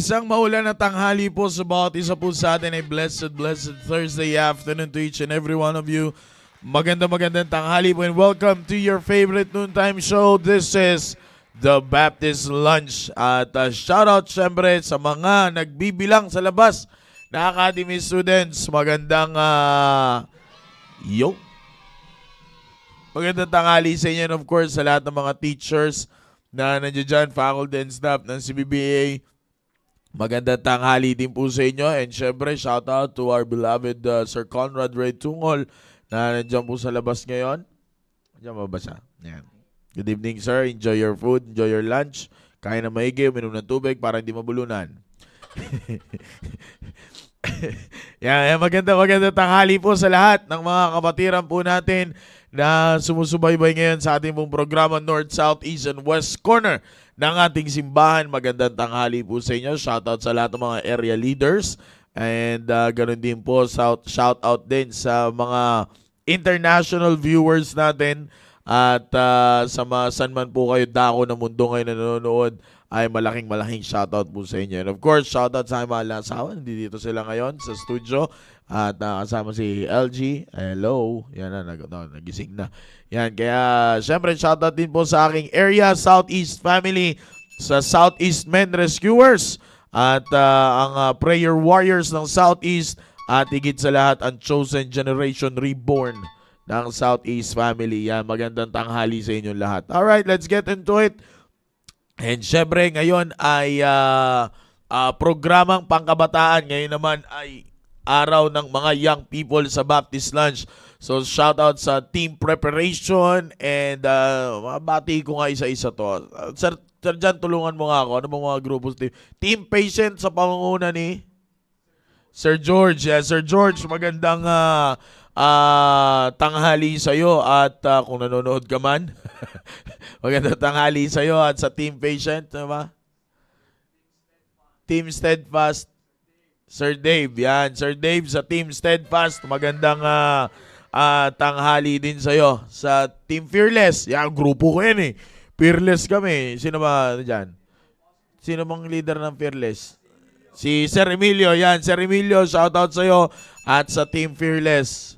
Isang maulan na tanghali po sa bawat isa po sa atin ay blessed Thursday afternoon to each and every one of you. Magandang tanghali po and welcome to your favorite noontime show. This is The Baptist Lunch. At shoutout syempre sa mga nagbibilang sa labas na Academy students. Magandang tanghali sa inyo and of course sa lahat ng mga teachers na nandiyan dyan, faculty and staff ng CBBA. Magandang tanghali din po sa inyo and syempre shout out to our beloved Sir Conrad Ray Tungol na nandiyan po sa labas ngayon. Nandiyan ba ba siya? Yan. Good evening sir, enjoy your food, enjoy your lunch. Kain na maigi, uminom ng tubig para hindi mabulunan. Yan, magandang tanghali po sa lahat ng mga kapatiran po natin na sumusubaybay ngayon sa ating pong programa North, South, East, and West Corner ng ating simbahan. Magandang tanghali po sa inyo. Shoutout sa lahat ng mga area leaders. And ganun din po, shoutout din sa mga international viewers natin. At sa mga saan man po kayo dako ng mundo ngayon na nanonood, ay malaking shoutout po sa inyo. And of course, shoutout sa mga lasawan. Dito sila ngayon sa studio. At kasama si LG. Hello. Yan na, nagising na. Yan, kaya syempre shoutout din po sa aking area, Southeast family, sa Southeast Men Rescuers. At ang Prayer Warriors ng Southeast. At higit sa lahat, ang Chosen Generation Reborn ng Southeast family. Yan, magandang tanghali sa inyong lahat. Alright, let's get into it. And syempre, ngayon ay programang pangkabataan. Ngayon naman ay araw ng mga young people sa Baptist Lunch. So, shout out sa team preparation and mabati ko nga isa-isa to. Sir Jan, tulungan mo nga ako. Ano bang mga grupo? Team Patient sa pangunguna ni Sir George. Yeah, Sir George, magandang tanghali sa'yo at kung nanonood ka man, magandang tanghali sa'yo at sa Team Patient, diba? Team Steadfast, Sir Dave, yan. Sir Dave sa Team Steadfast, magandang tanghali din sa'yo. Sa Team Fearless, yan, grupo ko yan eh. Fearless kami. Sino ba dyan? Sino bang leader ng Fearless? Si Sir Emilio, yan. Sir Emilio, shoutout sa'yo. At sa Team Fearless.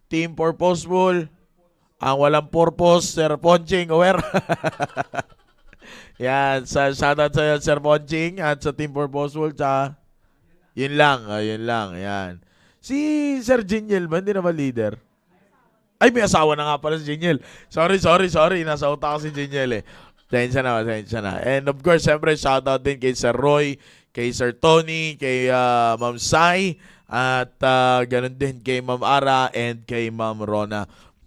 Team Purposeful, ang walang purpose, Sir Ponching, aware? Yan, shoutout sa'yo, Sir Ponching. At sa Team Purposeful, yun lang, yan. Si Sir Jiniel ba? Hindi na ba leader? Ay, may asawa na nga pala si Jiniel. Sorry. Nasa utak ko si Jiniel eh. Sensya na. And of course, siyempre, shoutout din kay Sir Roy, kay Sir Tony, kay Ma'am Sai, at ganun din kay Ma'am Ara and kay Ma'am Rona.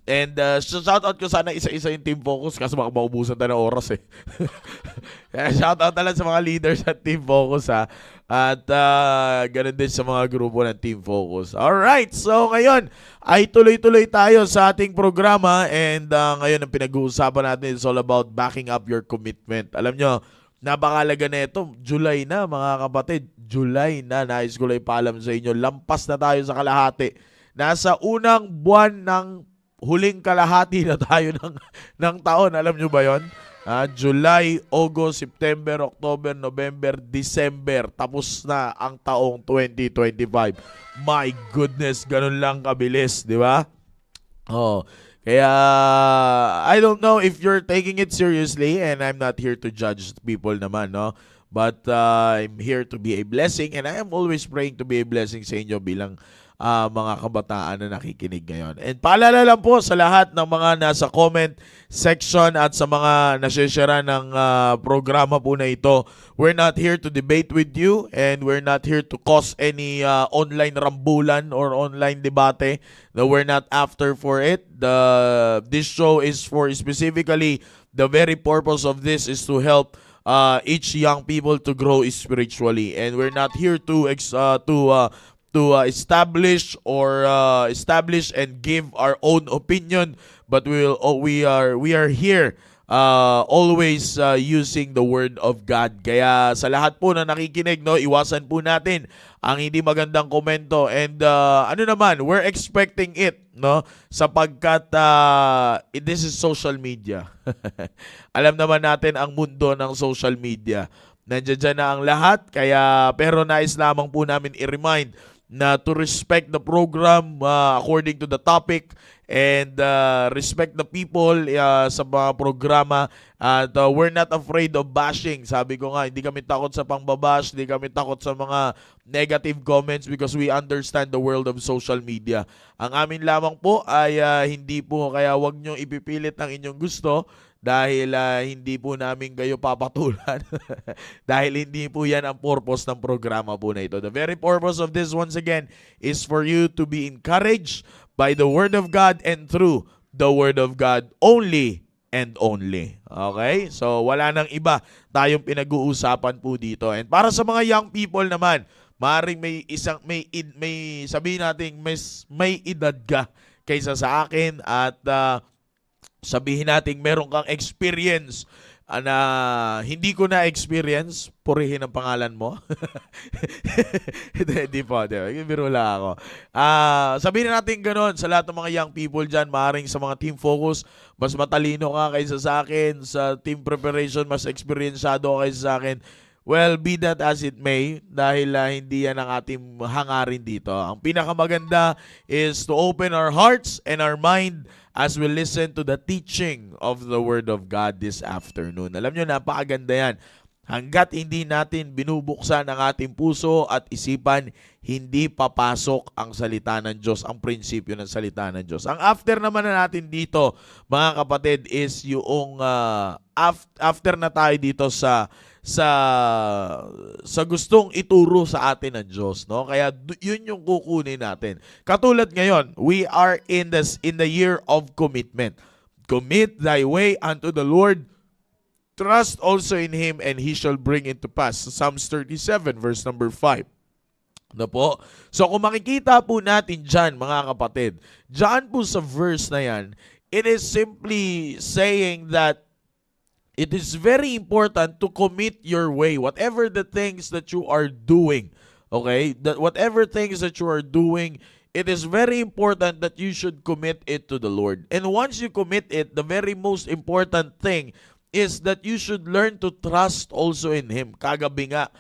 And shoutout ko sana isa-isa yung Team Focus kasi baka maubusan tayo ng oras eh. Shoutout na lang sa mga leaders at Team Focus ha. At ganun din sa mga grupo ng Team Focus. Alright, so ngayon ay tuloy-tuloy tayo sa ating programa and ngayon ang pinag-uusapan natin is all about backing up your commitment. Alam nyo, napakalaga na ito. July na mga kapatid. July na. Nais ko lang ipaalam sa inyo. Lampas na tayo sa kalahati. Nasa unang buwan ng huling kalahati na tayo ng taon. Alam nyo ba yon? July, August, September, October, November, December. Tapos na ang taong 2025. My goodness, ganun lang kabilis, di ba? Oh, kaya I don't know if you're taking it seriously and I'm not here to judge people naman, no? But I'm here to be a blessing and I am always praying to be a blessing sa inyo bilang mga kabataan na nakikinig ngayon. And paalala lang po sa lahat ng mga nasa comment section at sa mga nasishare ng programa po na ito, we're not here to debate with you and we're not here to cause any online rambulan or online debate. No, we're not after for it. This show is for specifically the very purpose of this is to help each young people to grow spiritually. And we're not here to establish and give our own opinion, but we are here always using the word of God. Kaya sa lahat po na nakikinig, no, iwasan po natin ang hindi magandang komento and we're expecting it, no, sapagkat this is social media. Alam naman natin ang mundo ng social media. Nandiyan dyan na ang lahat, kaya pero nais lamang po namin i-remind na to respect the program according to the topic and respect the people sa mga programa at we're not afraid of bashing. Sabi ko nga, hindi kami takot sa pangbabash, hindi kami takot sa mga negative comments because we understand the world of social media. Ang amin lamang po ay hindi po, kaya wag nyo ipipilit ang inyong gusto dahil hindi po namin kayo papatulan. Dahil hindi po yan ang purpose ng programa po na ito. The very purpose of this, once again, is for you to be encouraged by the Word of God and through the Word of God only and only. Okay? So, wala nang iba tayong pinag-uusapan po dito. And para sa mga young people naman, maaaring may sabihin natin, may edad ka kaysa sa akin at sabihin natin meron kang experience na hindi ko na-experience, purihin ang pangalan mo. Hindi po, biro lang ako. Sabihin natin gano'n sa lahat ng mga young people dyan, maaaring sa mga team focus, mas matalino ka kaysa sa akin, sa team preparation, mas experienceado ka kaysa sa akin. Well, be that as it may, dahil hindi yan ang ating hangarin dito. Ang pinakamaganda is to open our hearts and our mind as we listen to the teaching of the Word of God this afternoon. Alam nyo, napakaganda yan. Hanggat hindi natin binubuksan ang ating puso at isipan, hindi papasok ang salita ng Diyos, ang prinsipyo ng salita ng Diyos. Ang after naman na natin dito, mga kapatid, is yung after na tayo dito sa gustong ituro sa atin ng Diyos, no? Kaya yun yung kukunin natin. Katulad ngayon, we are in the year of commitment. Commit thy way unto the Lord, trust also in Him, and He shall bring it to pass. Psalms 37 verse number 5. Na po? So kung makikita po natin dyan, mga kapatid, dyan po sa verse na yan, it is simply saying that it is very important to commit your way. Whatever the things that you are doing, okay? Whatever things that you are doing, it is very important that you should commit it to the Lord. And once you commit it, the very most important thing is that you should learn to trust also in Him. Kagabi nga,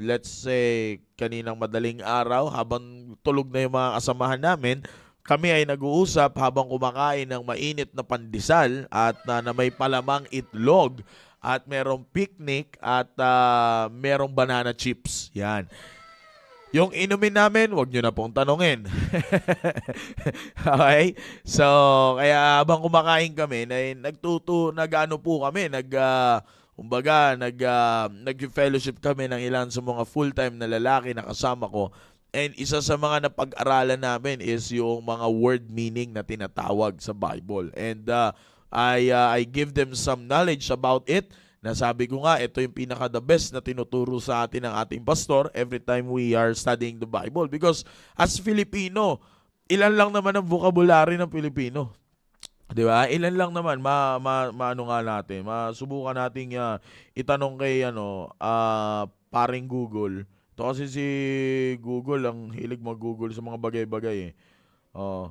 let's say, kaninang madaling araw, habang tulog na yung mga kasamahan namin, kami ay nag-uusap habang kumakain ng mainit na pandesal at na may palamang itlog at merong picnic at merong banana chips. Yan. Yung inumin namin, wag nyo na pong tanungin. Okay? So, kaya habang kumakain kami, nag-fellowship kami ng ilan sa mga full-time na lalaki na kasama ko. And isa sa mga napag-aralan namin is yung mga word meaning na tinatawag sa Bible. And I give them some knowledge about it. Nasabi ko nga, ito yung pinaka-the best na tinuturo sa atin ng ating pastor every time we are studying the Bible. Because as Filipino, ilan lang naman ang vocabulary ng Pilipino. Di ba? Ilan lang naman, maano nga natin, masubukan nating itanong kay paring Google. Ito kasi si Google, ang hilig mag-Google sa mga bagay-bagay eh. Oh.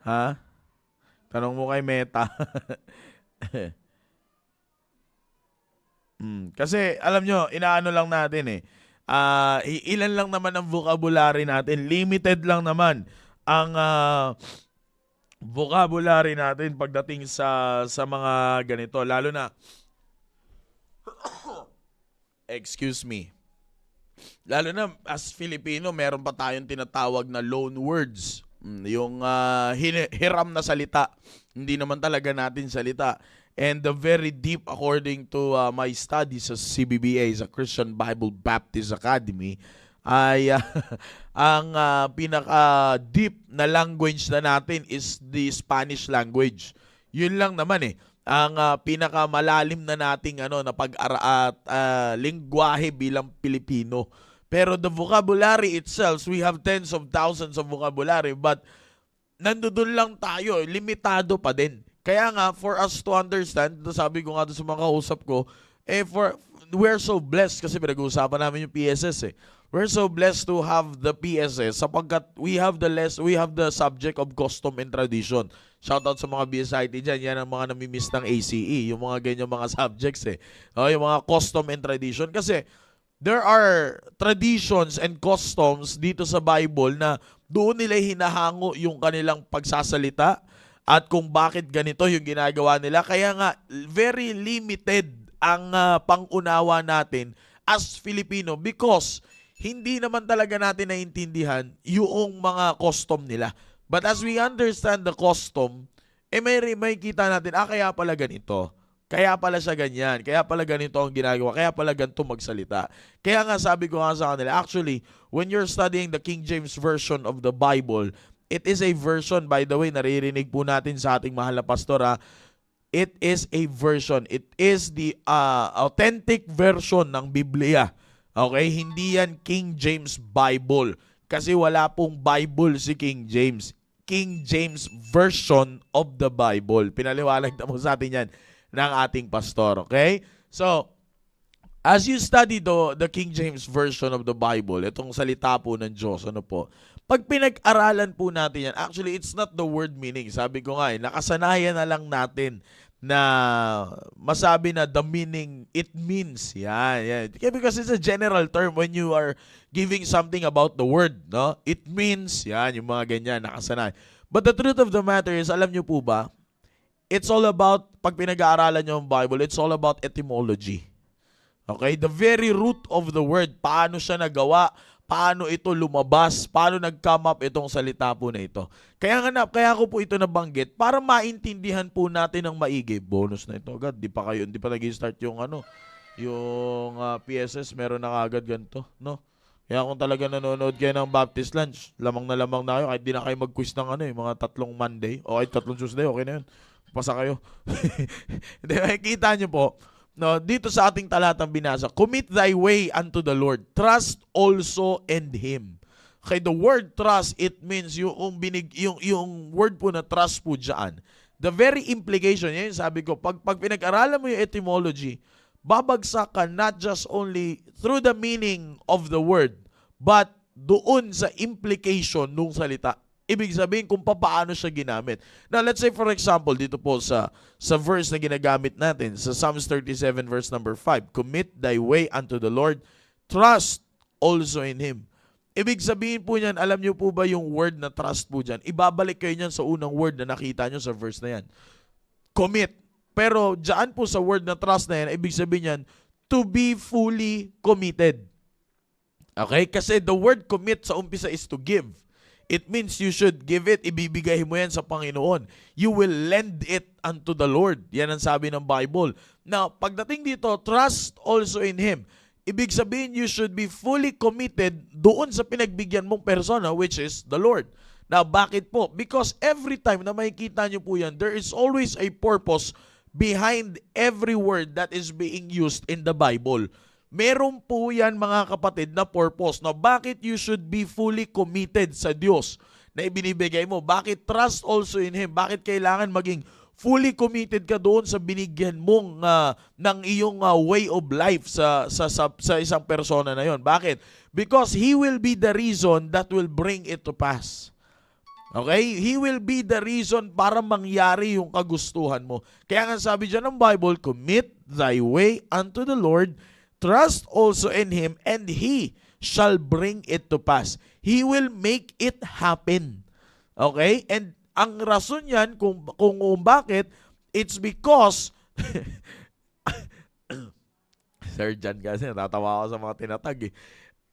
Ha? Tanong mo kay Meta. Kasi alam nyo, inaano lang natin eh. Ilan lang naman ang vocabulary natin. Limited lang naman ang vocabulary natin pagdating sa mga ganito. Lalo na, excuse me, lalo na as Filipino, meron pa tayong tinatawag na loan words. Yung hiram na salita. Hindi naman talaga natin salita. And the very deep, according to my studies sa CBBA, sa Christian Bible Baptist Academy, ay ang pinaka-deep na language na natin is the Spanish language. Yun lang naman eh. Ang pinaka-malalim na nating na lingwahe bilang Pilipino. Pero the vocabulary itself, we have tens of thousands of vocabulary, but nandoon lang tayo, limitado pa din. Kaya nga, for us to understand, sabi ko nga sa mga kausap ko, we're so blessed kasi pinag-uusapan namin yung PSS eh. We're so blessed to have the PSS sapagkat we have the subject of custom and tradition. Shoutout sa mga BSIT dyan. Yan ang mga namimiss ng ACE. Yung mga ganyan mga subjects eh. Yung mga custom and tradition. Kasi there are traditions and customs dito sa Bible na doon nila hinahango yung kanilang pagsasalita at kung bakit ganito yung ginagawa nila. Kaya nga, very limited ang pangunawa natin as Filipino because hindi naman talaga natin naiintindihan yung mga custom nila. But as we understand the custom, may kita natin, kaya pala ganito. Kaya pala siya ganyan. Kaya pala ganito ang ginagawa. Kaya pala ganito magsalita. Kaya nga sabi ko nga sa kanila, actually, when you're studying the King James Version of the Bible, it is a version, by the way, naririnig po natin sa ating mahal na pastor, it is a version. It is the authentic version ng Biblia. Okay? Hindi yan King James Bible. Kasi wala pong Bible si King James. King James Version of the Bible. Pinaliwalag na po sa atin yan ng ating pastor. Okay? So, as you study the King James Version of the Bible, itong salita po ng Diyos, ano po, pag pinag-aralan po natin yan, actually, it's not the word meaning. Sabi ko nga, nakasanayan na lang natin na masabi na the meaning, it means. Yan. Because it's a general term when you are giving something about the word, no? It means, yung mga ganyan, nakasanay. But the truth of the matter is, alam nyo po ba, it's all about, pag pinag-aaralan nyo ang Bible, it's all about etymology. Okay? The very root of the word, paano siya nagawa, paano ito lumabas, paano nag-come up itong salita po na ito. Kaya ko po ito nabanggit para maintindihan po natin ng maigi. Bonus na ito agad. Di pa nag-start yung PSS, meron na agad ganito, no? Kaya kung talaga nanonood kayo ng Baptist Lunch, lamang na kayo, kahit di na kayo mag-quiz ng mga 3 Monday, o kahit 3 Tuesday, okay na yun. Pasa kayo. Hindi, makikita nyo po, no, dito sa ating talatang binasa, commit thy way unto the Lord. Trust also in Him. Okay, the word trust, it means yung word po na trust po dyan. The very implication, yan sabi ko, pag pinag-aralan mo yung etymology, babagsak ka not just only through the meaning of the word, but doon sa implication nung salita. Ibig sabihin kung paano siya ginamit. Now, let's say for example, dito po sa verse na ginagamit natin, sa Psalms 37 verse number 5, commit thy way unto the Lord, trust also in Him. Ibig sabihin po niyan, alam niyo po ba yung word na trust po dyan? Ibabalik kayo niyan sa unang word na nakita niyo sa verse na yan. Commit. Pero dyan po sa word na trust na yan, ibig sabihin niyan, to be fully committed. Okay? Kasi the word commit sa umpisa is to give. It means you should give it, ibibigay mo yan sa Panginoon. You will lend it unto the Lord. Yan ang sabi ng Bible. Now, pagdating dito, trust also in Him. Ibig sabihin, you should be fully committed doon sa pinagbigyan mong persona, which is the Lord. Now, bakit po? Because every time na makikita nyo po yan, there is always a purpose behind every word that is being used in the Bible. Meron po yan mga kapatid na purpose na bakit you should be fully committed sa Diyos na ibinibigay mo. Bakit trust also in Him? Bakit kailangan maging fully committed ka doon sa binigyan mong ng iyong way of life sa isang persona na yon? Bakit? Because He will be the reason that will bring it to pass. Okay? He will be the reason para mangyari yung kagustuhan mo. Kaya nga sabi dyan ng Bible, commit thy way unto the Lord, trust also in Him, and He shall bring it to pass. He will make it happen. Okay? And ang rason yan, kung bakit, it's because, Sir John kasi, natatawa ako sa mga tinatag eh.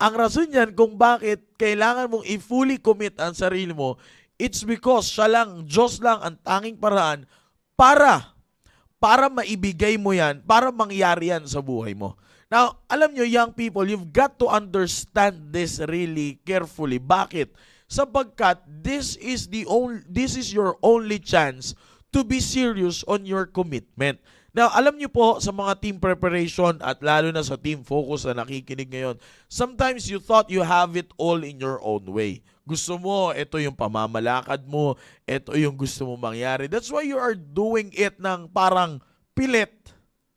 Ang rason yan kung bakit kailangan mong i-fully commit ang sarili mo, it's because siya lang, Diyos lang ang tanging paraan para maibigay mo yan, para mangyari yan sa buhay mo. Now, alam nyo, young people, you've got to understand this really carefully. Bakit? Sapagkat this is your only chance to be serious on your commitment. Now, alam niyo po sa mga team preparation at lalo na sa team focus na nakikinig ngayon, sometimes you thought you have it all in your own way. Gusto mo, ito yung pamamalakad mo, ito yung gusto mo mangyari. That's why you are doing it ng parang pilit.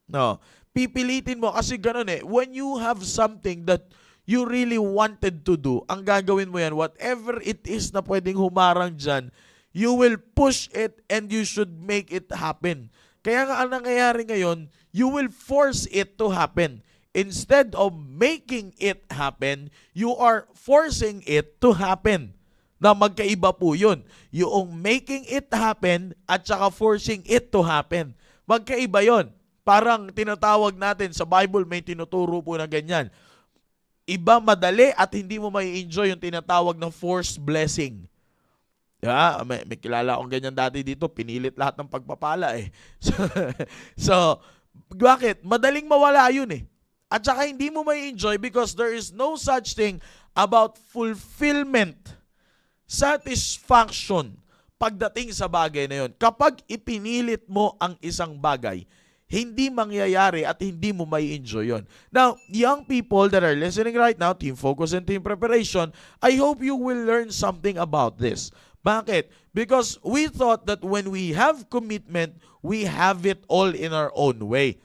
No, pipilitin mo kasi ganun eh. When you have something that you really wanted to do, ang gagawin mo yan, whatever it is na pwedeng humarang dyan, You will push it and you should make it happen. Kaya nga ang nangyayari ngayon, you will force it to happen. Instead of making it happen, you are forcing it to happen. Na magkaiba po yun. Yung making it happen at saka forcing it to happen. Magkaiba yun. Parang tinatawag natin sa Bible, may tinuturo po na ganyan. Iba madali at hindi mo may enjoy yung tinatawag ng forced blessing. Yeah, may kilala akong ganyan dati dito, pinilit lahat ng pagpapala eh. So, bakit? Madaling mawala yun eh. At saka hindi mo may enjoy because there is no such thing about fulfillment, satisfaction pagdating sa bagay na yun. Kapag ipinilit mo ang isang bagay, hindi mangyayari at hindi mo may enjoy yon. Now, young people that are listening right now, team focus and team preparation, I hope you will learn something about this. Bakit? Because we thought that when we have commitment, we have it all in our own way.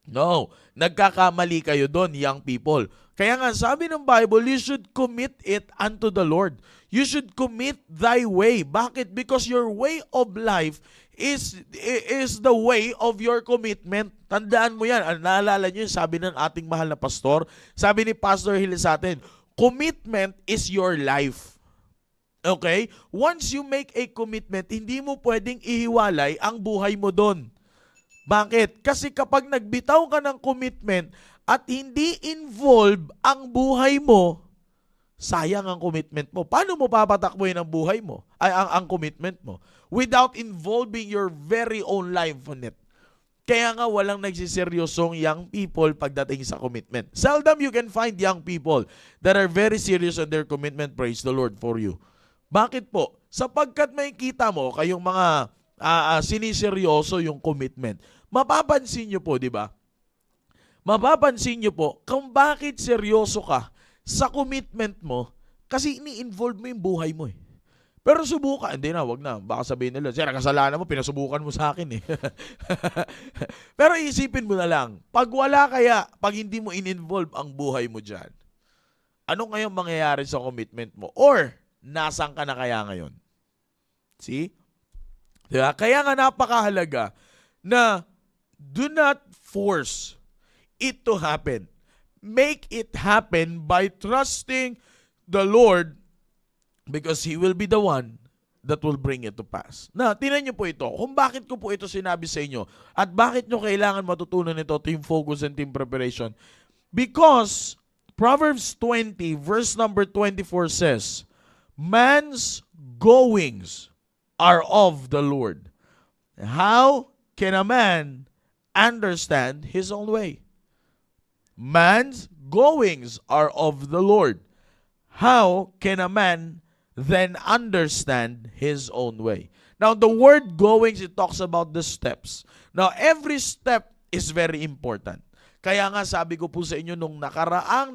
No, nagkakamali kayo doon, young people. Kaya nga sabi ng Bible, you should commit it unto the Lord. You should commit thy way. Bakit? Because your way of life is the way of your commitment. Tandaan mo yan. Naalala nyo yung sabi ng ating mahal na pastor? Sabi ni Pastor Hill sa atin, commitment is your life. Okay? Once you make a commitment, hindi mo pwedeng ihiwalay ang buhay mo doon. Bakit? Kasi kapag nagbitaw ka ng commitment at hindi involve ang buhay mo, sayang ang commitment mo. Paano mo papatakbuhin ang buhay mo? Ang commitment mo? Without involving your very own life on it. Kaya nga walang nagsiseryosong young people pagdating sa commitment. Seldom you can find young people that are very serious on their commitment. Praise the Lord for you. Bakit po? Sapagkat may kita mo kayong mga siniseryoso yung commitment. Mapapansin nyo po, di ba? Mapapansin nyo po kung bakit seryoso ka sa commitment mo kasi ini-involve mo yung buhay mo eh. Pero subukan, hindi na, wag na. Baka sabihin nila, sir, kasalanan mo, pinasubukan mo sa akin eh. Pero isipin mo na lang, pag hindi mo in-involve ang buhay mo dyan, ano ngayon mangyayari sa commitment mo? Or, nasaan ka na kaya ngayon? See? Diba? Kaya nga napakahalaga na do not force it to happen. Make it happen by trusting the Lord because He will be the one that will bring it to pass. Na, tingnan niyo po ito. Kung bakit ko po ito sinabi sa inyo at bakit nyo kailangan matutunan ito, team focus and team preparation. Because Proverbs 20 verse number 24 says, man's goings are of the Lord. How can a man understand his own way? Man's goings are of the Lord. How can a man then understand his own way? Now, the word goings, it talks about the steps. Now, every step is very important. Kaya nga sabi ko po sa inyo nung nakaraan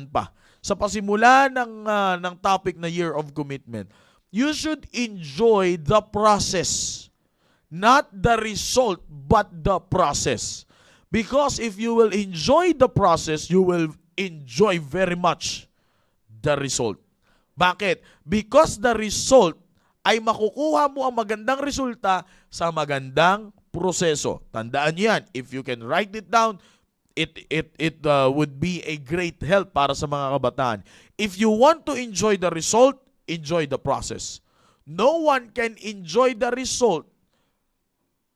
pa, sa pasimula ng topic na Year of Commitment, you should enjoy the process. Not the result, but the process. Because if you will enjoy the process, you will enjoy very much the result. Bakit? Because the result ay makukuha mo ang magandang resulta sa magandang proseso. Tandaan niyo yan. If you can write it down, it would be a great help para sa mga kabataan. If you want to enjoy the result, enjoy the process. No one can enjoy the result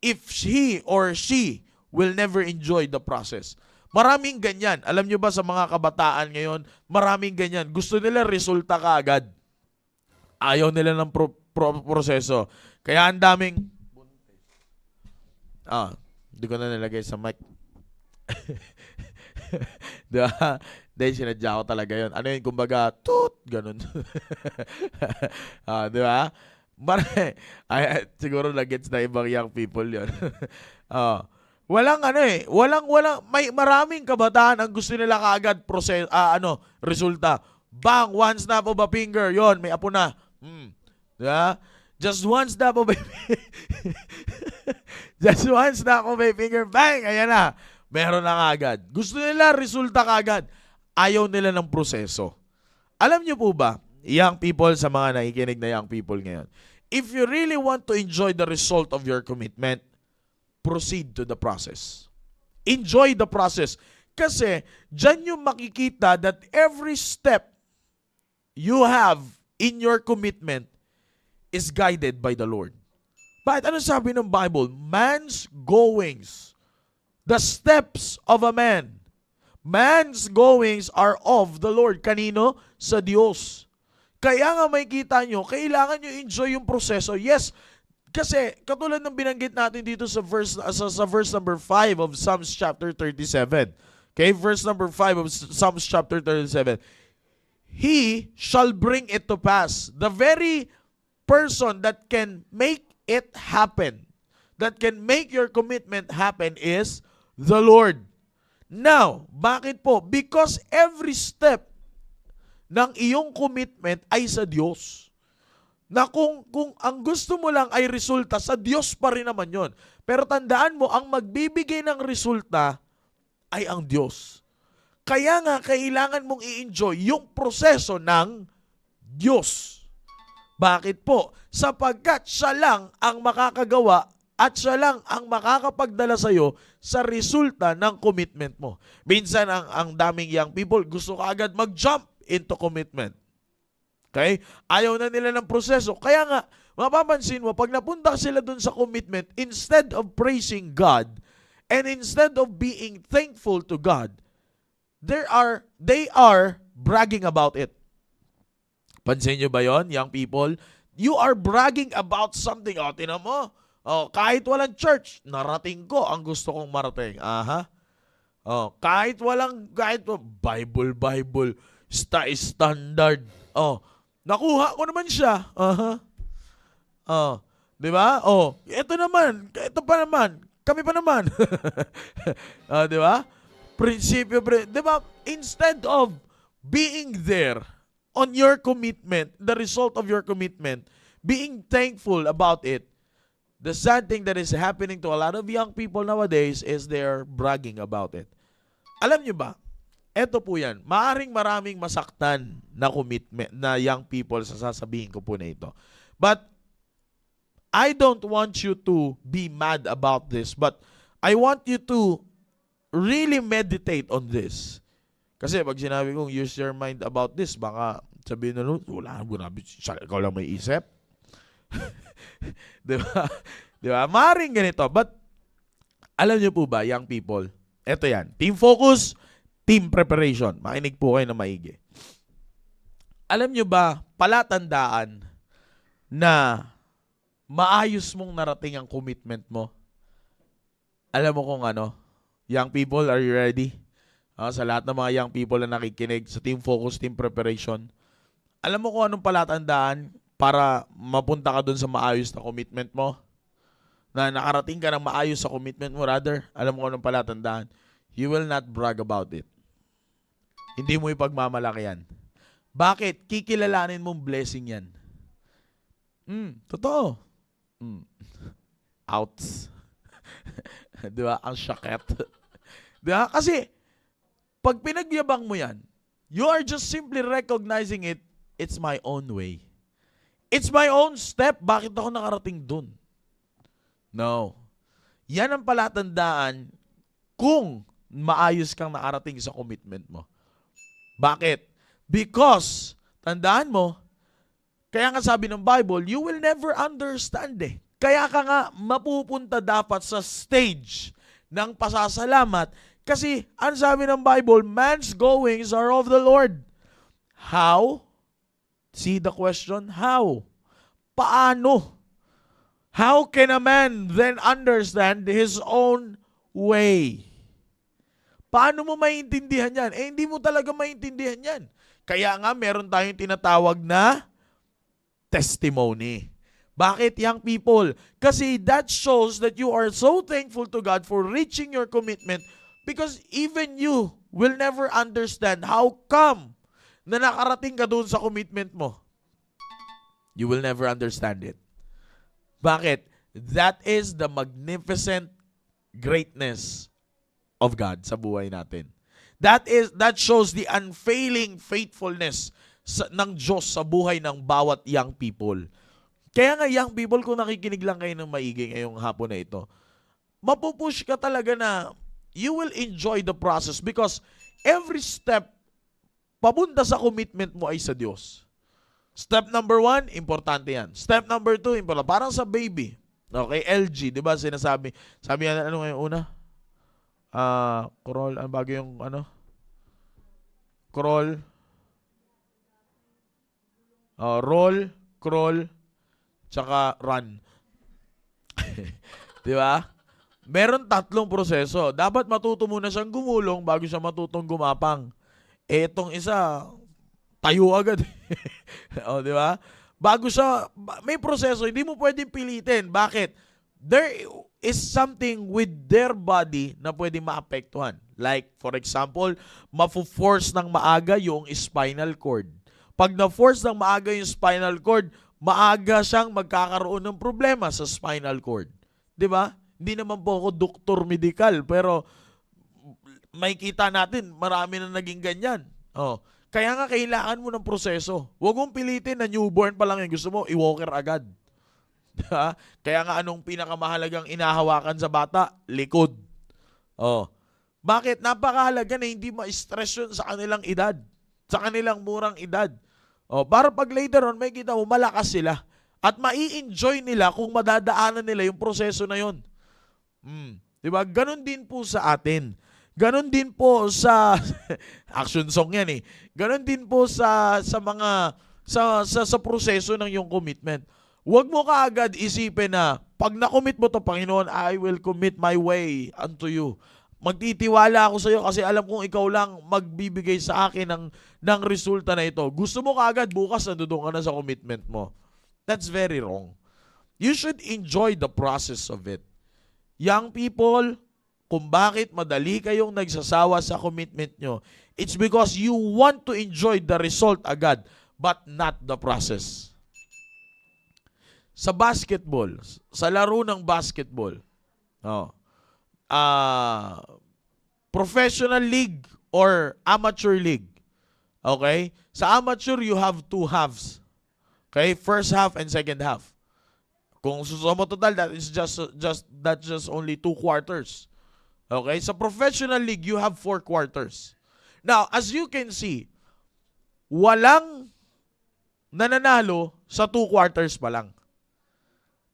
if he or she will never enjoy the process. Maraming ganyan. Alam nyo ba sa mga kabataan ngayon, maraming ganyan. Gusto nila resulta kaagad. Ayaw nila ng proseso. Kaya ang daming... hindi ko na nilagay sa mic. Diba? Dahil sinadya ko talaga yun. Ano yun? Kumbaga, toot! Ganun. Diba? Siguro na-gets na ibang young people yun. Walang may maraming kabataan ang gusto nila kaagad resulta. Bang, one snap of a finger, yon, may apo na. Diba? Just one snap of a Just one snap of a finger, bang, ayan na. Meron na kaagad. Gusto nila resulta kaagad. Ayaw nila ng proseso. Alam niyo po ba young people, sa mga nakikinig na young people ngayon, if you really want to enjoy the result of your commitment, proceed to the process. Enjoy the process. Kasi, dyan yung makikita that every step you have in your commitment is guided by the Lord. Bakit? Ano sabi ng Bible? Man's goings, the steps of a man's goings are of the Lord. Kanino? Sa Diyos. Kaya nga may kita nyo, kailangan nyo enjoy yung proseso. Yes, kasi katulad ng binanggit natin dito sa verse number 5 of Psalms chapter 37. Okay, verse number 5 of Psalms chapter 37. He shall bring it to pass. The very person that can make it happen, that can make your commitment happen is the Lord. Now, bakit po? Because every step ng iyong commitment ay sa Diyos. Na kung ang gusto mo lang ay resulta, sa Diyos pa rin naman yon. Pero tandaan mo, ang magbibigay ng resulta ay ang Diyos. Kaya nga, kailangan mong i-enjoy yung proseso ng Diyos. Bakit po? Sapagkat siya lang ang makakagawa at siya lang ang makakapagdala sa'yo sa resulta ng commitment mo. Minsan, ang daming young people, gusto ka agad mag-jump into commitment. Okay? Ayaw na nila ng proseso. Kaya nga, mapapansin mo, pag napunta sila dun sa commitment, instead of praising God, and instead of being thankful to God, they are bragging about it. Pansin nyo ba yon, young people? You are bragging about something. O, tinan mo. O, kahit walang church, narating ko ang gusto kong marating. Aha. O, kahit Bible, standard. O, nakuha ko naman siya. Aha. O, di ba? O, ito pa naman. Kami pa naman. Di ba? Prinsipyo, di ba? Instead of being there on your commitment, the result of your commitment, being thankful about it, the sad thing that is happening to a lot of young people nowadays is they're bragging about it. Alam nyo ba? Eto po yan. Maaring maraming masaktan na commitment na young people sa sasabihin ko po na ito. But I don't want you to be mad about this, but I want you to really meditate on this. Kasi pag sinabi kong use your mind about this, baka sabihin na wala, ikaw lang may isip. Diba? Diba? Maring ganito. But, alam niyo po ba, young people, eto yan, team focus, team preparation. Makinig po kayo na maigi. Alam niyo ba, palatandaan na maayos mong narating ang commitment mo? Alam mo kung ano? Young people, are you ready? Sa lahat ng mga young people na nakikinig sa team focus, team preparation, alam mo kung anong palatandaan para mapunta ka dun sa maayos na commitment mo? Na nakarating ka ng maayos sa commitment mo, rather, alam mo kung anong palatandaan? You will not brag about it. Hindi mo ipagmamalaki yan. Bakit? Kikilalanin mong blessing yan. Totoo. Outs. Di ba? Ang syakit. Di ba? Kasi, pag pinagyabang mo yan, you are just simply recognizing it, it's my own way. It's my own step. Bakit ako nakarating dun? No. Yan ang palatandaan kung maayos kang nakarating sa commitment mo. Bakit? Because, tandaan mo, kaya nga sabi ng Bible, you will never understand eh. Kaya ka nga mapupunta dapat sa stage ng pasasalamat. Kasi, ang sabi ng Bible, man's goings are of the Lord. How? See the question? How? Paano? How can a man then understand his own way? Paano mo maintindihan yan? Eh, hindi mo talaga maintindihan yan. Kaya nga, meron tayong tinatawag na testimony. Bakit, young people? Kasi that shows that you are so thankful to God for reaching your commitment because even you will never understand how come na nakarating ka doon sa commitment mo. You will never understand it. Bakit? That is the magnificent greatness of God sa buhay natin. That shows the unfailing faithfulness ng Diyos sa buhay ng bawat young people. Kaya nga young people, kung nakikinig lang kayo ng maigi ngayong hapon na ito, mapupush ka talaga na you will enjoy the process because every step papunta sa commitment mo ay sa Diyos. Step number 1, importante yan. Step number 2, importante. Parang sa baby. Okay, LG, di ba sinasabi? Sabi yan, ano ngayon una? Crawl, ano bago yung ano? Crawl. Roll, crawl, tsaka run. Di ba? Meron 3 proseso. Dapat matuto muna siyang gumulong bago siya matutong gumapang. Etong isa, tayo agad. O, di ba? Bago siya, may proseso, hindi mo pwedeng pilitin. Bakit? There is something with their body na pwedeng maapektuhan. Like, for example, mafu-force ng maaga yung spinal cord. Pag na-force ng maaga yung spinal cord, maaga siyang magkakaroon ng problema sa spinal cord. Di ba? Hindi naman po ako doktor medical, pero may kita natin, marami na naging ganyan. Kaya nga kailangan mo ng proseso. Huwag mong pilitin na newborn pa lang yung gusto mo, i-walker agad. Diba? Kaya nga anong pinakamahalagang inahawakan sa bata? Likod. Bakit? Napakahalaga na hindi ma-stress yun sa kanilang edad. Sa kanilang murang edad. Para pag later on, may kita mo, malakas sila. At mai-enjoy nila kung madadaanan nila yung proseso na yun. Diba? Ganon din po sa atin. Ganon din po sa action song yan eh. Ganon din po sa mga sa proseso ng yung commitment. Huwag mo kaagad isipin na pag na-commit mo to, Panginoon, I will commit my way unto you. Magtitiwala ako sa iyo kasi alam kong ikaw lang magbibigay sa akin ng resulta na ito. Gusto mo kaagad bukas nandoon ka na sa commitment mo. That's very wrong. You should enjoy the process of it. Young people, kung bakit madali kayong nagsasawa sa commitment nyo, it's because you want to enjoy the result agad, but not the process. Sa basketball, sa laro ng basketball, professional league or amateur league, okay? Sa amateur, you have 2 halves. Okay? First half and second half. Kung susama total, that's just only 2 quarters. Okay? Sa professional league, you have 4 quarters. Now, as you can see, walang nananalo sa 2 quarters pa lang.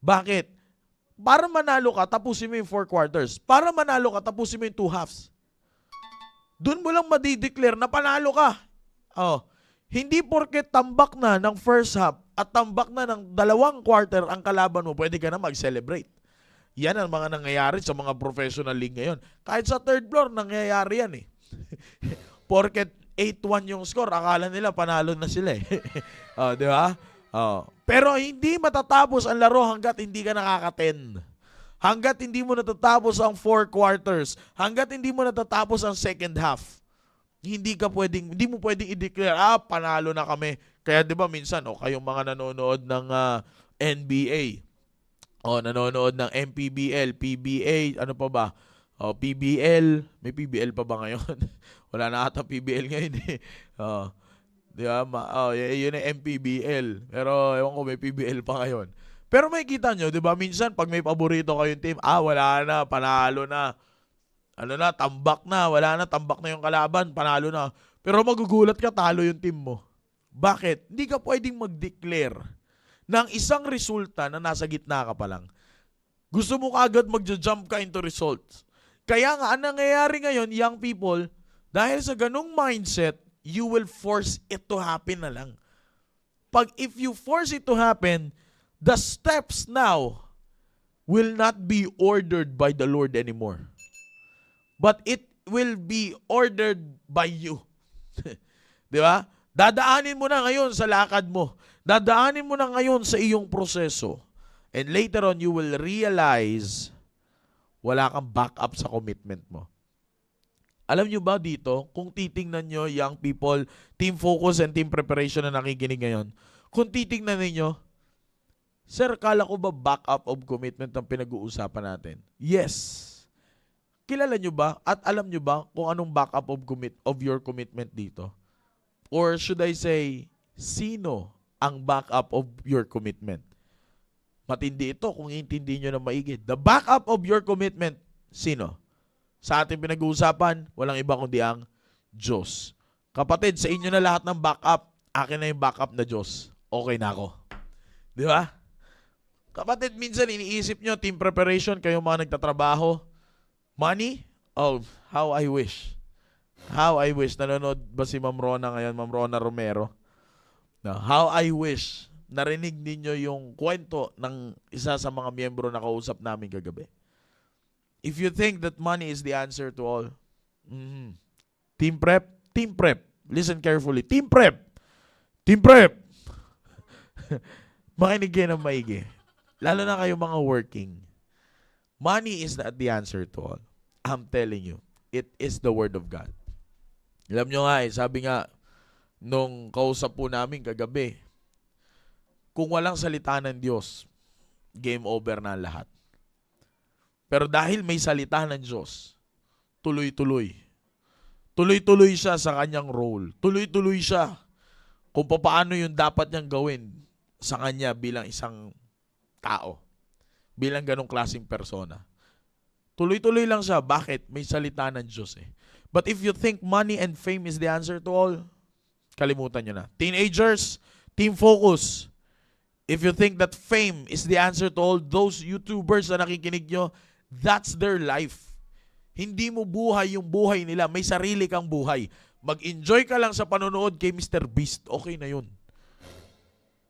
Bakit? Para manalo ka, tapusin mo yung 4 quarters. Para manalo ka, tapusin mo yung 2 halves. Doon mo lang madideclare na panalo ka. Hindi porket tambak na ng first half at tambak na ng 2 quarter ang kalaban mo, pwede ka na mag-celebrate. Yan ang mga nangyayari sa mga professional league ngayon. Kahit sa third floor, nangyayari yan eh. Porket 8-1 yung score, akala nila panalo na sila eh. Di ba? Pero hindi matatapos ang laro hanggat hindi ka nakaka-10. Hanggat hindi mo natatapos ang 4 quarters. Hanggat hindi mo natatapos ang second half. Hindi mo pwedeng i-declare, panalo na kami. Kaya 'di ba minsan, kayong mga nanonood ng NBA, nanonood ng MPBL, PBA, ano pa ba? PBL, may PBL pa ba ngayon? Wala na ata PBL ngayon eh. Di ba? Yun yung MPBL. Pero ewan ko, may PBL pa ngayon. Pero may kita nyo, di ba? Minsan, pag may paborito kayong team, wala na, panalo na. Tambak na, wala na, tambak na yung kalaban, panalo na. Pero magugulat ka, talo yung team mo. Bakit? Hindi ka pwedeng mag-declare ng isang resulta na nasa gitna ka pa lang. Gusto mo kaagad mag-jump ka into results. Kaya nga, ang nangyayari ngayon, young people, dahil sa ganung mindset, you will force it to happen na lang. If you force it to happen, the steps now will not be ordered by the Lord anymore. But it will be ordered by you. Di ba? Dadaanin mo na ngayon sa lakad mo. Dadaanin mo na ngayon sa iyong proseso. And later on, you will realize wala kang backup sa commitment mo. Alam nyo ba dito, kung titingnan nyo, young people, team focus and team preparation na nakikinig ngayon, kung titingnan ninyo, sir, kala ko ba backup of commitment ang pinag-uusapan natin? Yes. Kilala nyo ba at alam nyo ba kung anong backup of your commitment dito? Or should I say, Sino ang backup of your commitment? Matindi ito kung iintindi nyo na maigi. The backup of your commitment, sino? Sa ating pinag-uusapan, walang iba kundi ang Diyos. Kapatid, sa inyo na lahat ng backup, akin na yung backup na Diyos. Okay na ako. Di ba? Kapatid, minsan iniisip nyo, team preparation, kayo mga nagtatrabaho, money? Oh, how I wish. How I wish. Nanonood ba si Ma'am Rona ngayon, Ma'am Rona Romero? No, how I wish narinig ninyo yung kwento ng isa sa mga miyembro na kausap namin kagabi. If you think that money is the answer to all, team prep, team prep. Listen carefully. Team prep. Team prep. Makinig kayo ng maigi. Lalo na kayo mga working. Money is not the answer to all. I'm telling you, it is the Word of God. Alam nyo nga sabi nga, nung kausap po namin kagabi, kung walang salita ng Diyos, game over na lahat. Pero dahil may salita ng Diyos, tuloy-tuloy. Tuloy-tuloy siya sa kanyang role. Tuloy-tuloy siya kung paano yung dapat niyang gawin sa kanya bilang isang tao. Bilang ganong klaseng persona. Tuloy-tuloy lang siya. Bakit? May salita ng Diyos eh. But if you think money and fame is the answer to all, kalimutan nyo na. Teenagers, team focus. If you think that fame is the answer to all those YouTubers na nakikinig nyo, that's their life. Hindi mo buhay yung buhay nila. May sarili kang buhay. Mag-enjoy ka lang sa panonood kay Mr. Beast. Okay na yun.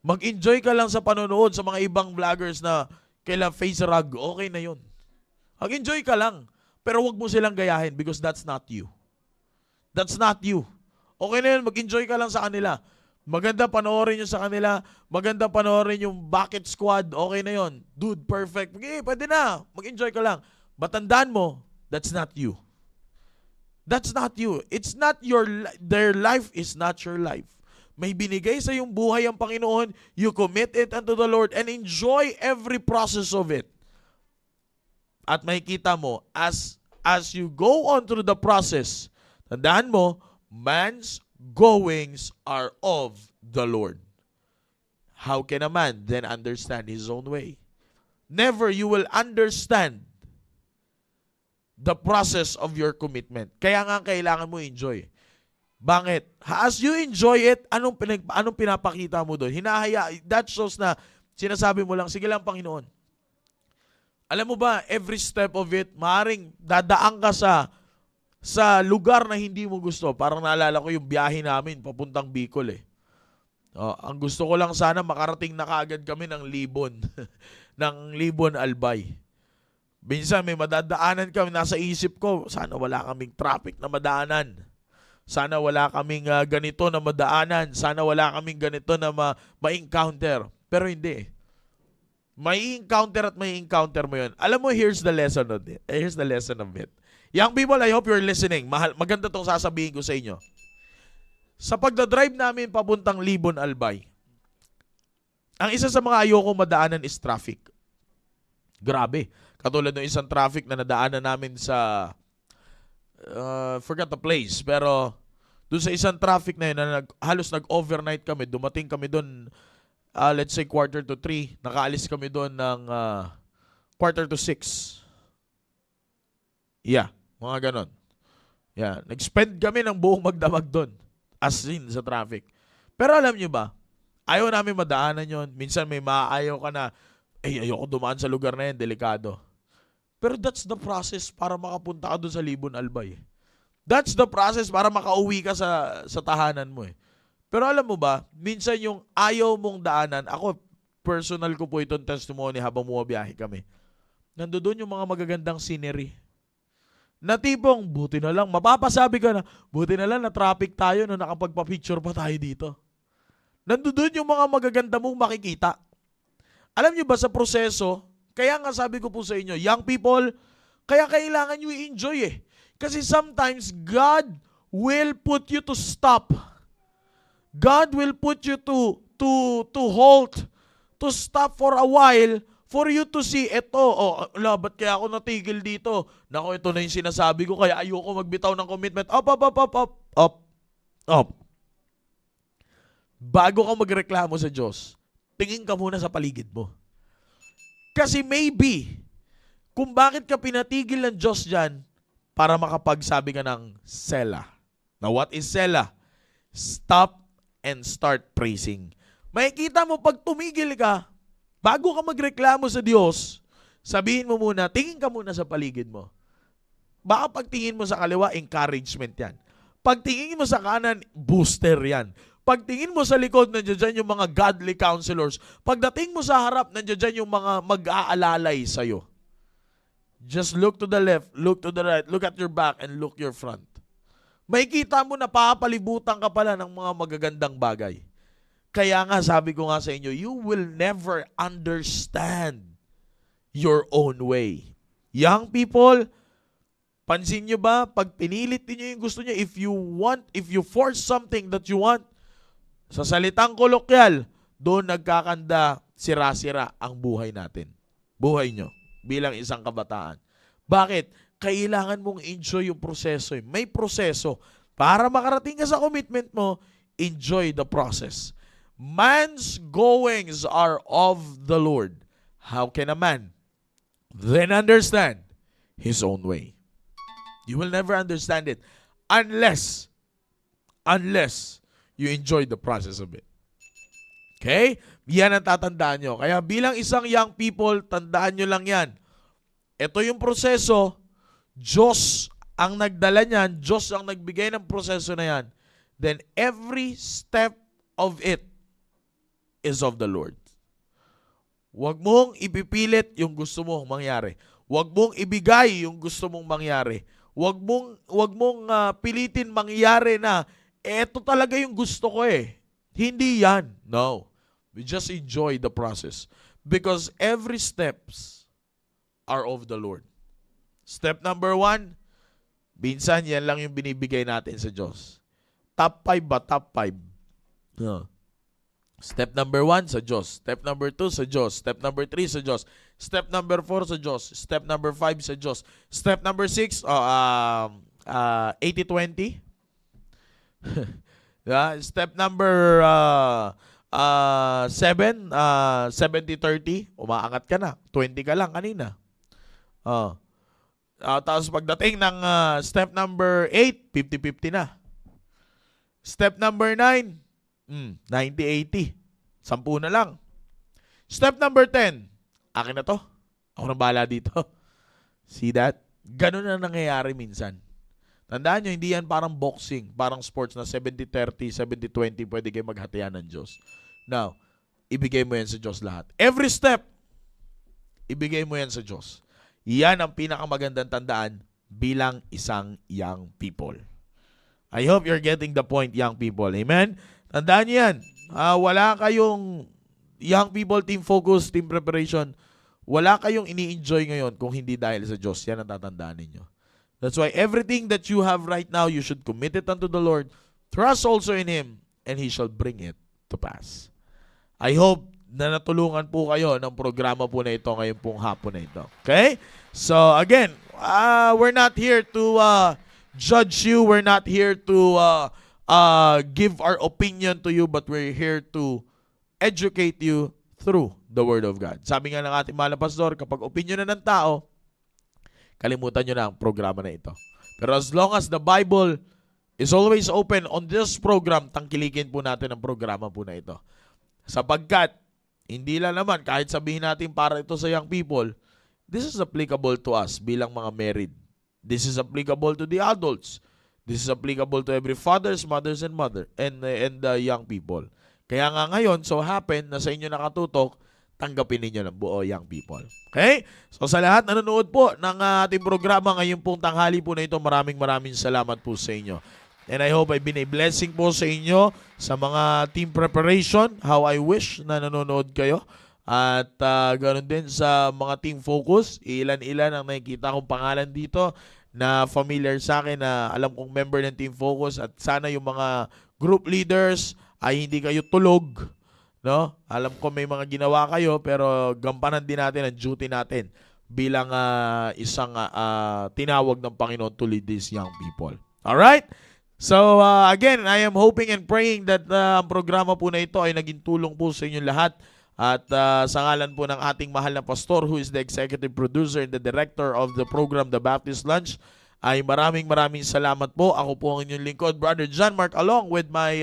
Mag-enjoy ka lang sa panonood sa mga ibang vloggers na kaila Face Rug. Okay na yun. Mag-enjoy ka lang. Pero wag mo silang gayahin because that's not you. That's not you. Okay na yun. Mag-enjoy ka lang sa kanila. Maganda panoorin nyo sa kanila. Maganda panoorin yung Bucket Squad. Okay na yon. Dude, perfect. Okay, pwede na. Mag-enjoy ka lang. Batandaan mo, that's not you. That's not you. It's not their life is not your life. May binigay sa yung buhay ang Panginoon. You commit it unto the Lord and enjoy every process of it. At makikita mo, as you go on through the process, tandaan mo, man's goings are of the Lord. How can a man then understand his own way? Never you will understand the process of your commitment. Kaya nga kailangan mo enjoy. Bakit? As you enjoy it, anong pinapakita mo doon? That shows na sinasabi mo lang, sige lang Panginoon. Alam mo ba, every step of it, maaaring dadaan ka sa lugar na hindi mo gusto. Parang naalala ko yung biyahe namin papuntang Bicol eh. Ang gusto ko lang sana makarating na kaagad kami ng Libon. ng Libon Albay. Minsan may madadaanan kami, nasa isip ko, sana wala kaming traffic na madaanan. Sana wala kaming ganito na madaanan. Sana wala kaming ganito na ma-encounter. Pero hindi. May encounter mo yun. Alam mo, here's the lesson of it. Here's the lesson of it. Young people, I hope you're listening. Maganda tong sasabihin ko sa inyo. Sa pagdadrive namin papuntang Libon Albay, ang isa sa mga ayoko madaanan is traffic. Grabe. Katulad ng isang traffic na nadaanan namin sa forgot the place. Pero doon sa isang traffic na yun, na halos nag-overnight kami. Dumating kami doon, let's say 2:45. Nakaalis kami doon ng 5:45. Yeah, mga ganon. Yeah, nag-spend kami ng buong magdamag doon. As in, sa traffic. Pero alam nyo ba, ayaw namin madaanan yon. Minsan may maayaw ka na, ayoko dumaan sa lugar na yan, delikado. Pero that's the process para makapunta ka doon sa Libon Albay. That's the process para makauwi ka sa tahanan mo eh. Pero alam mo ba, minsan yung ayaw mong daanan, ako, personal ko po itong testimony habang bumabiyahe kami. Nandoon yung mga magagandang scenery. Na tipong, buti na lang, mapapasabi ka na, buti na lang na traffic tayo na nakapagpa-picture pa tayo dito. Nandoon yung mga magaganda mong makikita. Alam nyo ba sa proseso, kaya nga sabi ko po sa inyo, young people, kaya kailangan nyo i-enjoy eh. Kasi sometimes, God will put you to stop. God will put you to halt, to stop for a while, for you to see, ba't kaya ako natigil dito? Naku, ito na yung sinasabi ko, kaya ayoko magbitaw ng commitment. Up. bago ka magreklamo sa Diyos, tingin ka muna sa paligid mo. Kasi maybe, kung bakit ka pinatigil ng Diyos dyan, para makapagsabi ka ng Selah. Now, what is Selah? Stop and start praising. Makikita mo, pag tumigil ka, bago ka magreklamo sa Diyos, sabihin mo muna, tingin ka muna sa paligid mo. Baka pagtingin mo sa kaliwa, encouragement yan. Pagtingin mo sa kanan, booster yan. Pagtingin mo sa likod, nandiyan dyan yung mga godly counselors. Pagdating mo sa harap, nandiyan dyan yung mga mag-aalalay sa'yo. Just look to the left, look to the right, look at your back, and look your front. Makikita mo na papalibutan ka pala ng mga magagandang bagay. Kaya nga, sabi ko nga sa inyo, you will never understand your own way. Young people, pansin nyo ba, pag pinilit niyo yung gusto niyo, if you force something that you want, sa salitang kolokyal, doon nagkakanda, sira-sira ang buhay natin. Buhay nyo, bilang isang kabataan. Bakit? Kailangan mong enjoy yung proseso. May proseso. Para makarating ka sa commitment mo, enjoy the process. Man's goings are of the Lord. How can a man then understand his own way? You will never understand it unless you enjoy the process of it. Okay? Yan ang tatandaan nyo. Kaya bilang isang young people, tandaan nyo lang yan. Ito yung proseso, Diyos ang nagdala niyan, Diyos ang nagbigay ng proseso na yan. Then every step of it is of the Lord. Huwag mong ipipilit yung gusto mong mangyari. Huwag mong ibigay yung gusto mong mangyari. Huwag mong pilitin mangyari na eto talaga yung gusto ko eh. Hindi yan. No. We just enjoy the process because every steps are of the Lord. Step number 1, minsan yan lang yung binibigay natin sa Diyos. Top 5 ba? Top 5. No. Step number 1 sa Diyos. Step number 2 sa Diyos. Step number 3 sa Diyos. Step number 4 sa Diyos. Step number 5 sa Diyos. Step number 6, 80-20. Step number 7, 70-30. Umaangat ka na. 20 ka lang kanina. Tapos pagdating ng step number 8, 50-50 na. Step number 9, 90-80. 10 na lang. Step number 10, akin na to. Ako na bahala dito. See that? Ganun na nangyayari minsan. Tandaan nyo, hindi yan parang boxing, parang sports na 70-30, 70-20, pwede kayo maghatian ng Diyos. Now, ibigay mo yan sa Diyos lahat. Every step, ibigay mo yan sa Diyos. Yan ang pinakamagandang tandaan bilang isang young people. I hope you're getting the point, young people. Amen? Tandaan niyo yan. Wala kayong young people, team focus, team preparation. Wala kayong ini-enjoy ngayon kung hindi dahil sa Diyos. Yan ang tatandaan ninyo. That's why everything that you have right now, you should commit it unto the Lord. Trust also in Him, and He shall bring it to pass. I hope na natulungan po kayo ng programa po na ito ngayon pong hapon na ito. Okay? So, again, we're not here to judge you. We're not here to give our opinion to you, but we're here to educate you through the Word of God. Sabi nga ng ating mahal na pastor, kapag opinion na ng tao, kalimutan nyo na ang programa na ito. Pero as long as the Bible is always open on this program, tangkilikin po natin ang programa po na ito. Sapagkat, hindi lang naman, kahit sabihin natin para ito sa young people, this is applicable to us bilang mga married. This is applicable to the adults. This is applicable to every fathers, mothers, and the young people. Kaya nga ngayon, so happen na sa inyo nakatutok, tanggapin ninyo ng buo, young people. Okay? So sa lahat nanonood po ng ating programa ngayong pong tanghali po na ito, maraming salamat po sa inyo. And I hope I've been a blessing po sa inyo sa mga team preparation. How I wish na nanonood kayo. At ganoon din sa mga team focus. Ilan-ilan ang nakikita kong pangalan dito na familiar sa akin na alam kong member ng team focus. At sana yung mga group leaders ay hindi kayo tulog. No? Alam ko may mga ginawa kayo pero gampanan din natin ang duty natin bilang isang tinawag ng Panginoon to lead these young people. Alright? So, again, I am hoping and praying that ang programa po na ito ay naging tulong po sa inyong lahat. At sa ngalan po ng ating mahal na pastor who is the executive producer and the director of the program, The Baptist Lunch, ay maraming salamat po. Ako po ang inyong lingkod, Brother John Mark, along with my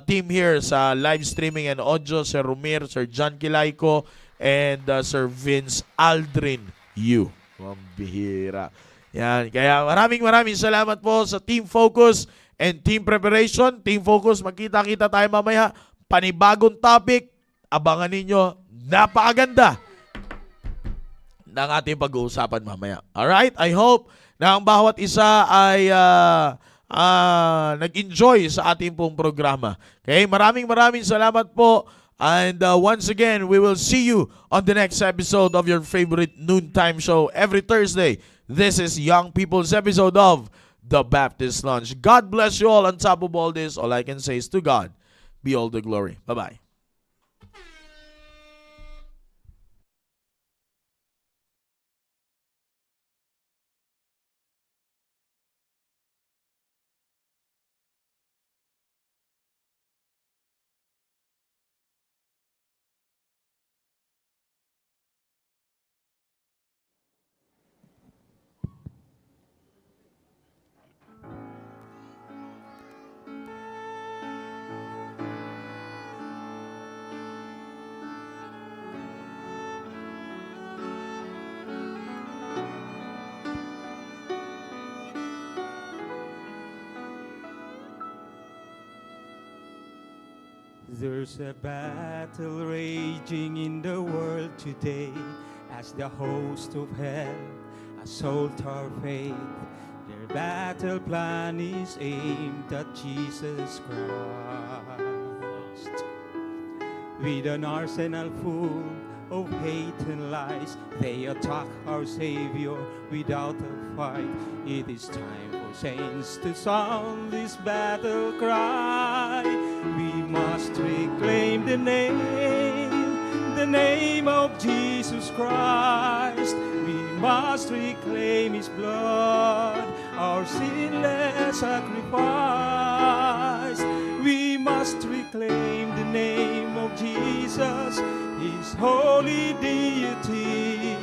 team here sa live streaming and audio, Sir Romir, Sir John Kilayco, and Sir Vince Aldrin Yu. Mambihira. Yan. Kaya maraming salamat po sa Team Focus and Team Preparation. Team Focus, magkita-kita tayo mamaya. Panibagong topic. Abangan ninyo. Napakaganda ng ating pag-uusapan mamaya. Alright? I hope na ang bawat isa ay nag-enjoy sa ating pong programa. Okay? Maraming salamat po. And once again, we will see you on the next episode of your favorite noontime show every Thursday. This is Young People's episode of The Baptist Lunch. God bless you all. On top of all this, all I can say is to God be all the glory. Bye-bye. There's a battle raging in the world today as the host of hell assault our faith. Their battle plan is aimed at Jesus Christ. With an arsenal full of hate and lies, they attack our Savior without a fight. It is time for saints to sound this battle cry. We must reclaim the name of Jesus Christ. We must reclaim His blood, our sinless sacrifice. We must reclaim the name of Jesus, His holy deity.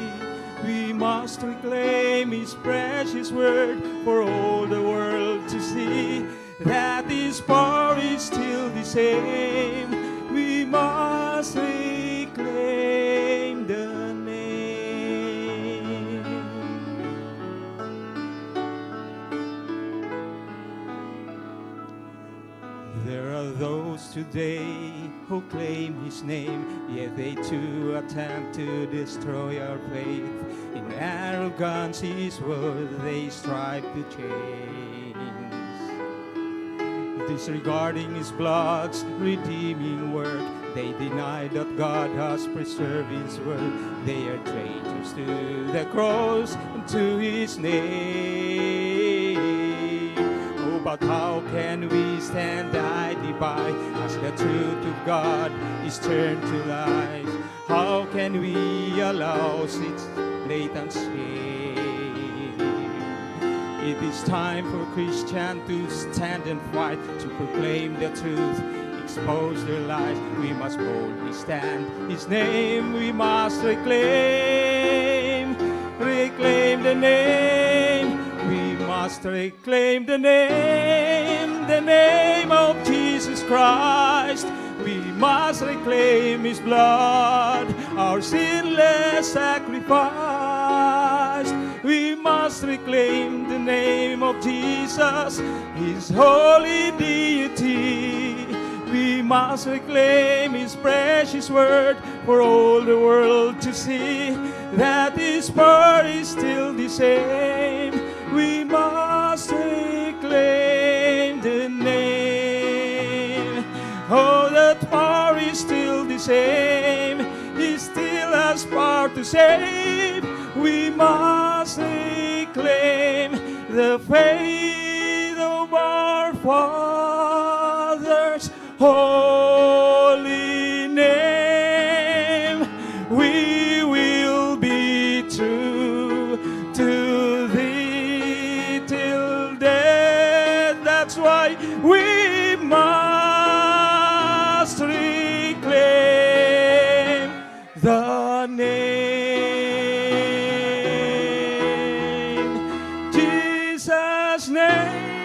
We must reclaim His precious word for all the world to see. That His power is still the same. We must reclaim the name. There are those today who claim His name, yet they too attempt to destroy our faith. In arrogance His word they strive to change. Disregarding His blood's redeeming work, they deny that God has preserved His word. They are traitors to the cross and to His name. Oh, but how can we stand idly by as the truth of God is turned to lies? How can we allow such blatant shame? It is time for Christians to stand and fight, to proclaim the truth, expose their lies. We must boldly stand His name. We must reclaim the name. We must reclaim the name of Jesus Christ. We must reclaim His blood, our sinless sacrifice. We must reclaim the name of Jesus, His holy deity. We must reclaim His precious word for all the world to see. That His word is still the same. We must reclaim the name. Oh, that power is still the same. He still has power to save. We must reclaim the faith of our fathers' holy name. We will be true to Thee till death. That's That's why we must reclaim the name, Jesus' name.